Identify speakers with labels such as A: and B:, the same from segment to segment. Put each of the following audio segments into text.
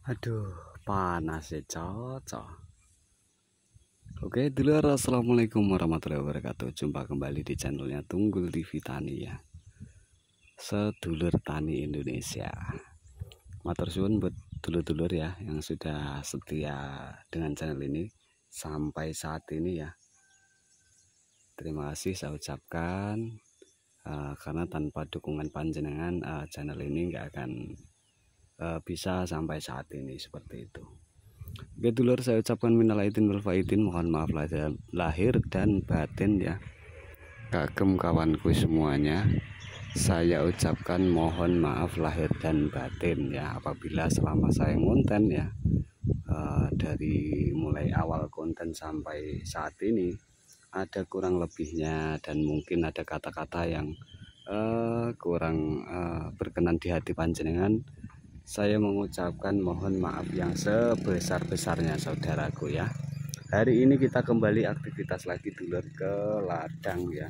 A: Aduh, panas ya cocok. Oke, dulur, assalamualaikum warahmatullahi wabarakatuh. Jumpa kembali di channelnya Tunggul TV Tani ya. Sedulur Tani Indonesia. Matur suwun buat dulur-dulur ya yang sudah setia dengan channel ini sampai saat ini ya. Terima kasih saya ucapkan karena tanpa dukungan panjenengan channel ini nggak akan bisa sampai saat ini seperti itu. Oke dulur, saya ucapkan minal aidin wal faizin, mohon maaf lahir dan batin ya. Kagem kawanku semuanya, saya ucapkan mohon maaf lahir dan batin ya apabila selama saya ngonten ya dari mulai awal konten sampai saat ini ada kurang lebihnya dan mungkin ada kata-kata yang kurang berkenan di hati panjenengan. Saya mengucapkan mohon maaf yang sebesar-besarnya saudaraku ya. Hari ini kita kembali aktivitas lagi dulur ke ladang ya.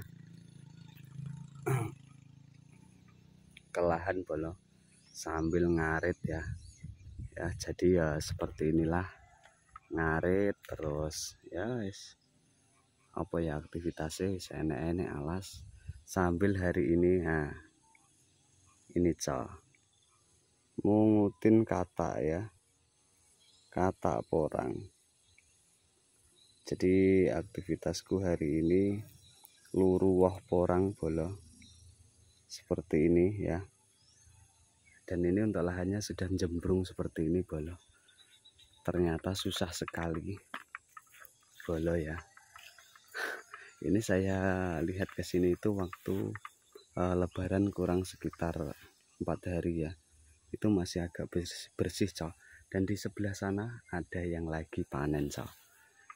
A: Ke lahan bolo sambil ngarit ya. Ya jadi ya seperti inilah, ngarit terus ya apa ya aktivitasnya enek-enek alas sambil hari ini ini mungutin kata ya, kata porang. Jadi aktivitasku hari ini luru wah porang bolo seperti ini ya. Dan ini untuk lahannya sudah jembrung seperti ini bolo. Ternyata susah sekali bolo ya. Ini saya lihat ke sini itu waktu lebaran kurang sekitar 4 hari ya. Itu masih agak bersih cow. Dan di sebelah sana ada yang lagi panen cow.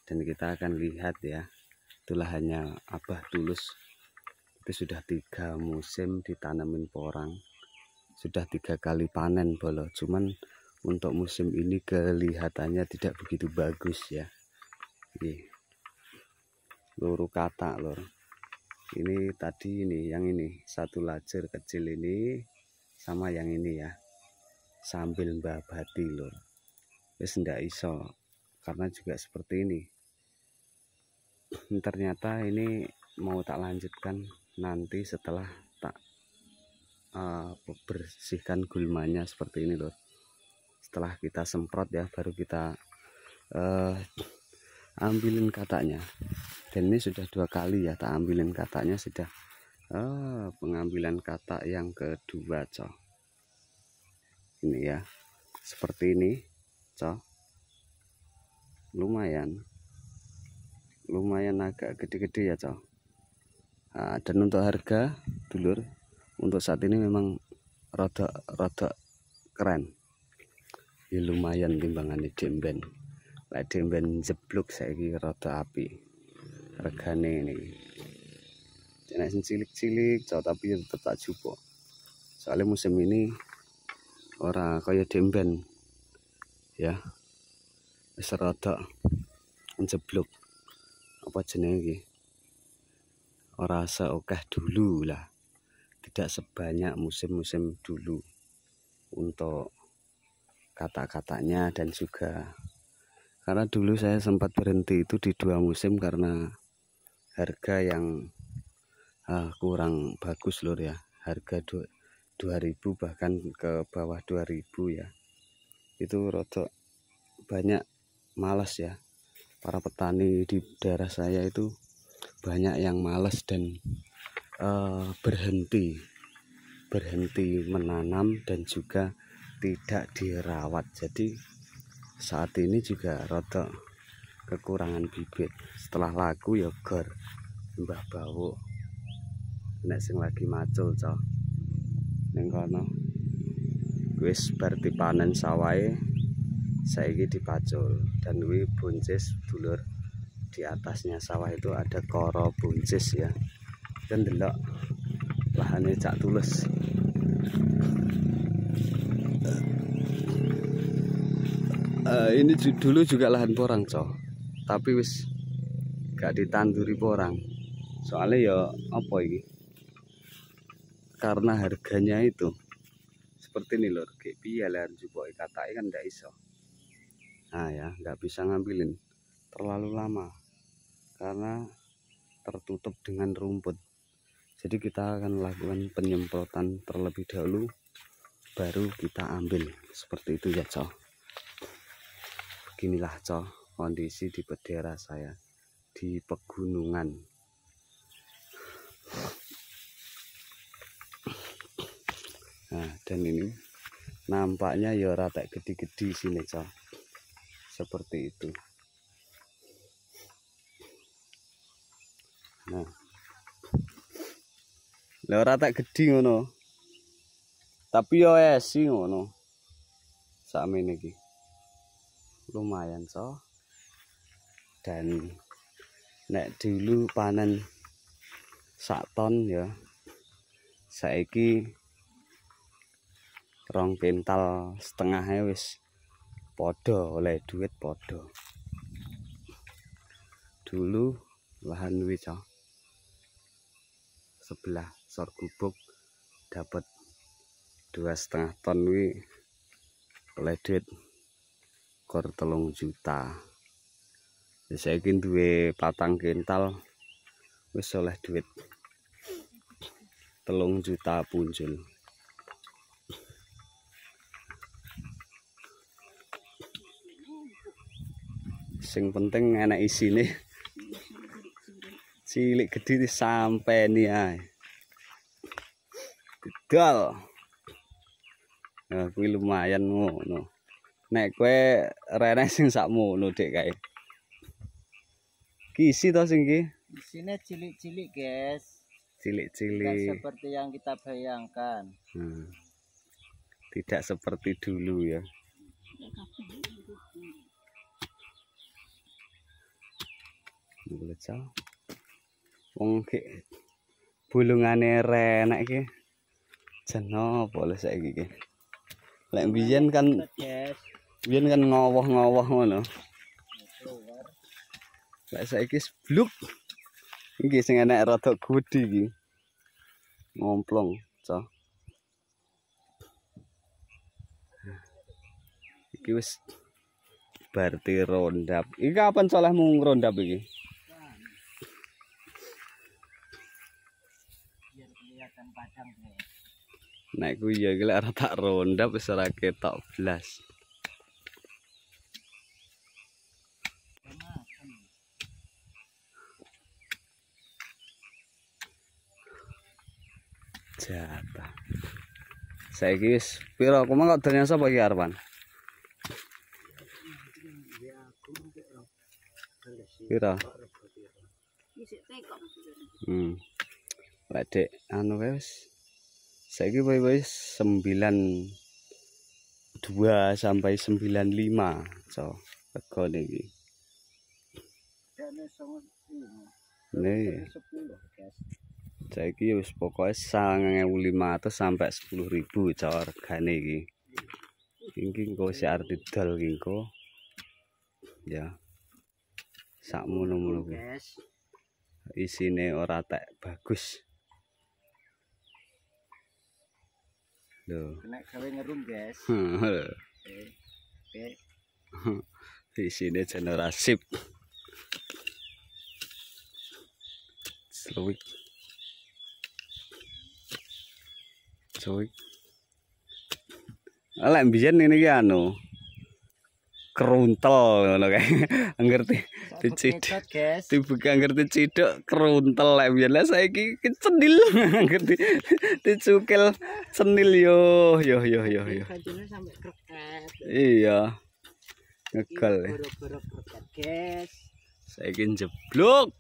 A: Dan kita akan lihat ya, itulah hanya Abah Tulus. Itu sudah 3 musim ditanamin porang, sudah 3 kali panen bolo. Cuman untuk musim ini kelihatannya tidak begitu bagus ya. Ini luru kata lor. Ini tadi ini yang ini satu lajer kecil ini sama yang ini ya. Sambil mbabati lur, wis ndak iso karena juga seperti ini. Ternyata ini mau tak lanjutkan nanti setelah tak bersihkan gulmanya seperti ini lur. Setelah kita semprot ya baru kita ambilin katanya. Dan ini sudah 2 kali ya tak ambilin katanya, sudah pengambilan kata yang kedua cow. Ini ya seperti ini cow, lumayan agak gede-gede ya cow. Dan untuk harga dulur untuk saat ini memang rada keren ya, lumayan timbangannya demben. Lah demben jeblok saiki rada api regane ini. Nek sing cilik-cilik cow tapi tetep tak jupo. Soalnya musim ini ora kaya demben ya, wis rada jeblok apa jenenge iki, ora seokeh dulu lah, tidak sebanyak musim-musim dulu untuk kata-katanya. Dan juga karena dulu saya sempat berhenti itu di 2 musim karena harga yang kurang bagus lur ya, harga 2000 bahkan ke bawah 2000 ya. Itu rada banyak malas ya, para petani di daerah saya itu banyak yang malas dan berhenti menanam dan juga tidak dirawat. Jadi saat ini juga rada kekurangan bibit. Setelah laku ya gor mbah bawo nek sing lagi macul cow ning kono wis bar dipanen sawahe saiki dipacul. Dan wi buncis dulur, di atasnya sawah itu ada koro buncis ya. Dan delok lahannya Cak Tulus. Ini dulu juga lahan porang cow, tapi wis gak ditanduri porang. Soalnya ya apa ini, karena harganya itu seperti ini lor, kayak piye lah jupuk katanya kan ndak iso. Nah ya, nggak bisa ngambilin terlalu lama karena tertutup dengan rumput. Jadi kita akan lakukan penyemprotan terlebih dahulu, baru kita ambil. Seperti itu ya Cok. Beginilah Cok kondisi di daerah saya di pegunungan. Nah, dan ini nampaknya ya rata gede-gede sini Cok. Seperti itu. Nah, lha rata gede ngono. Tapi yo esi ngono. Sakmene iki. Lumayan Cok. Dan nek dulu panen sak ton ya. Saiki 2,5 kintal wis padha oleh duit padha. Dulu lahan wi Cok. Sebelah sorgubuk dapat 2,5 ton wi oleh duit kor 3 juta. Saiki duwe 4 kintal wis oleh duit 3 juta punjul. Sing penting enak isine. Cilik gede sampai nih ae. Didol. Nah, kuwi lumayan ngono. Nek kowe rene sing sakmono Dek kae. Kisi to sing iki?
B: Isine cilik-cilik, guys.
A: Cilik-cilik.
B: Tidak seperti yang kita bayangkan.
A: Tidak seperti dulu ya. Bocah. Wong ki bulungane renek iki. Jan opo le saiki iki. Lek biyen kan ngowoh-ngowoh ngono. Lek saiki bluk. Iki sing enek rada gedhe iki. Ngomplong, Cok. Iki wis berarti rondap. Iki kapan solehmu ngrondap iki? Nek ku ya iki lek ora tak rondap wis ora ketok blas. Jatah. Saiki wis pira kok mangko donya sapa iki arepan? Pira? Lek Dek anu wis saiki wis 92 sampai 95 so regane iki. Nih. Saiki wis pokoke 9.500 sampai 10.000 Cok regane iki. Iki engko sik arep didol iki engko. Ya. Sakmono-mono kuwi. Isine ora tek bagus. Loh.
B: Kena gawe ngerum, guys. Oke.
A: Isine generasip. Sluwik. Cuy. Lek mbiyen ngene iki anu. Keruntel ngono kae. Ngerti diciduk. Dibuka ngerti ciduk keruntel lek mbiyen. Lah saiki cenil ngerti dicukil senil yo.
B: Kancune sampai kreket.
A: Iya. Ngegal.
B: Borok-borok kreket, guys.
A: Saiki jeblok.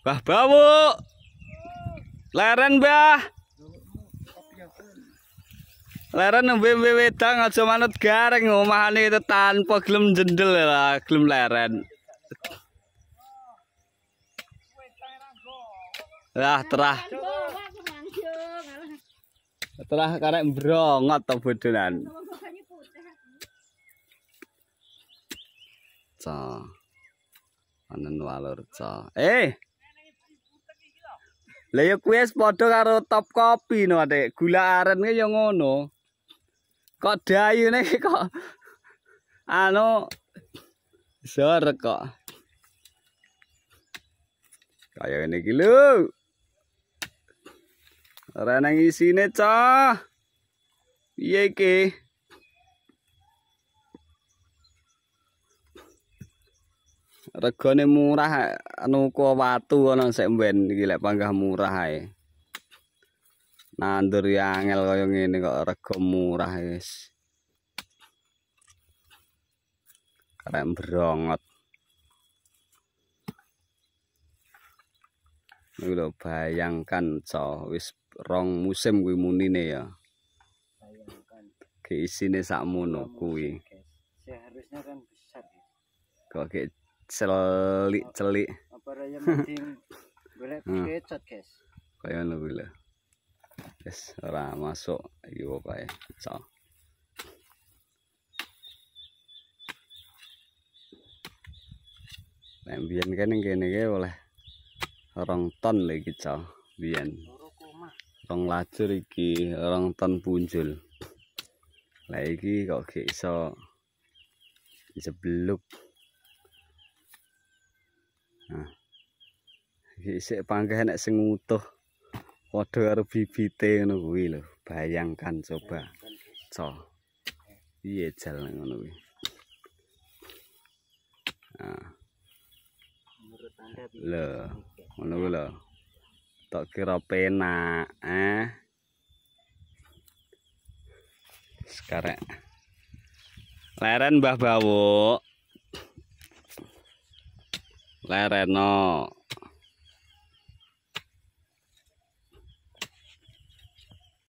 A: Bah bawu. Leren, Mbah. Leren nembe wedang aja manut gareng omahane itu tanpa gelem jendel lah, gelem leren. Lah terah karek mbrongot to bodonan. Ca. Anen walur ca. Lah ya kuwi wis padha karo top kopi no Dek. Gula aren ki ya ngono. Kok dayune kok anu sore kok. Kaya ngene iki lho. Ora nang isine, Cah. Piye iki? Regane murah anu ku watu ana sik mben iki lek panggah murah ae. Nandur ya angel kaya ngene kok rega murah wis. Karek brongot. Niku lho bayangkan co wis 2 musim kuwi munine ya.
B: Bayangkan.
A: Ki isine sakmono kuwi.
B: Seharusnya kan besar ya.
A: Kok ki celik-celik.
B: Apa raya mending golek kecot, guys.
A: Kaya ngono kuwi lho. Wis ora masuk iki pokoke. Co. Nek mbiyen kene iki oleh 2 ton lho iki, Co. Mbiyen. 2 lajur iki 2 ton punjul. Lah iki kok gak iso jebluk. Nah. Iki sik panggah nek sing utuh padha karo bibite ngono kuwi lho. Bayangkan coba. Co. Piye jal ngono kuwi. Nah.
B: Menurut Anda
A: Lho, ngono kuwi lho. Tok kira penak, Sekarang leren Mbah Bawo. Lereno.